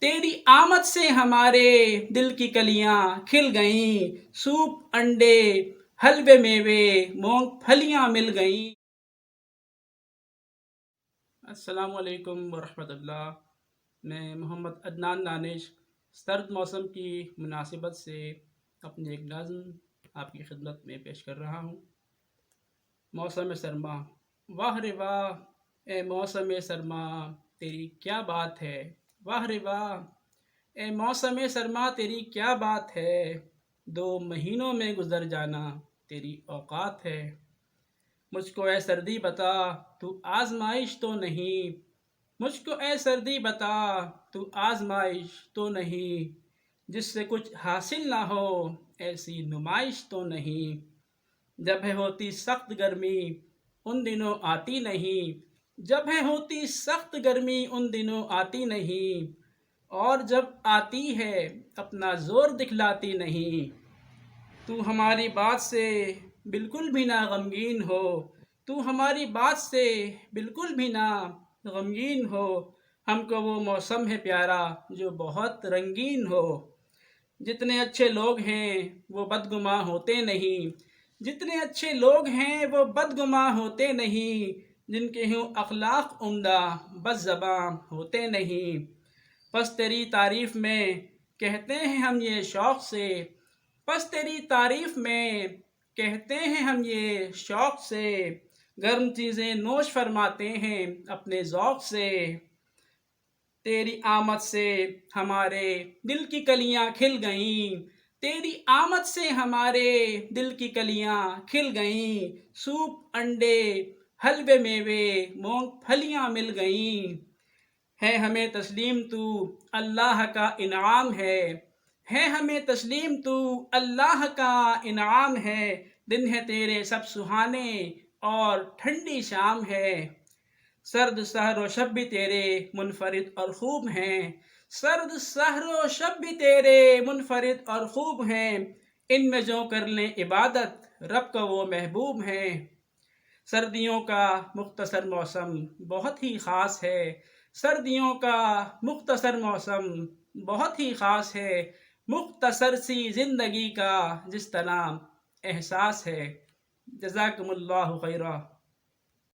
تیری آمد سے ہمارے دل کی کلیاں کھل گئیں، سوپ انڈے حلوے میوے مونگ پھلیاں مل گئیں۔ السلام علیکم ورحمۃ اللہ۔ میں محمد عدنان دانش سرد موسم کی مناسبت سے اپنی ایک نظم آپ کی خدمت میں پیش کر رہا ہوں۔ موسم سرما۔ واہ رے واہ اے موسم سرما تیری کیا بات ہے، واہ رے واہ اے موسم سرما تیری کیا بات ہے، 2 مہینوں میں گزر جانا تیری اوقات ہے۔ مجھ کو اے سردی بتا تو آزمائش تو نہیں، مجھ کو اے سردی بتا تو آزمائش تو نہیں، جس سے کچھ حاصل نہ ہو ایسی نمائش تو نہیں۔ جب ہے ہوتی سخت گرمی ان دنوں آتی نہیں، جب ہے ہوتی سخت گرمی ان دنوں آتی نہیں، اور جب آتی ہے اپنا زور دکھلاتی نہیں۔ تو ہماری بات سے بالکل بھی نہ غمگین ہو، تو ہماری بات سے بالکل بھی نہ غمگین ہو، ہم کو وہ موسم ہے پیارا جو بہت رنگین ہو۔ جتنے اچھے لوگ ہیں وہ بدگماں ہوتے نہیں، جتنے اچھے لوگ ہیں وہ بدگماں ہوتے نہیں، جن کے ہوں اخلاق عمدہ بد زباں ہوتے نہیں۔ پس تیری تعریف میں کہتے ہیں ہم یہ شوق سے، پس تیری تعریف میں کہتے ہیں ہم یہ شوق سے، گرم چیزیں نوش فرماتے ہیں اپنے ذوق سے۔ تیری آمد سے ہمارے دل کی کلیاں کھل گئیں، تیری آمد سے ہمارے دل کی کلیاں کھل گئیں، سوپ انڈے حلوے میوے مونگ پھلیاں مل گئیں۔ ہے ہمیں تسلیم تو اللہ کا انعام ہے ہمیں تسلیم تو اللہ کا انعام ہے، دن ہے تیرے سب سہانے اور ٹھنڈی شام ہے۔ سرد سحر و شب بھی تیرے منفرد اور خوب ہیں، سرد سحر و شب بھی تیرے منفرد اور خوب ہیں، ان میں جو کر لیں عبادت رب کا وہ محبوب ہیں۔ سردیوں کا مختصر موسم بہت ہی خاص ہے، سردیوں کا مختصر موسم بہت ہی خاص ہے، مختصر سی زندگی کا جس طرح احساس ہے۔ جزاکم اللہ خیرہ۔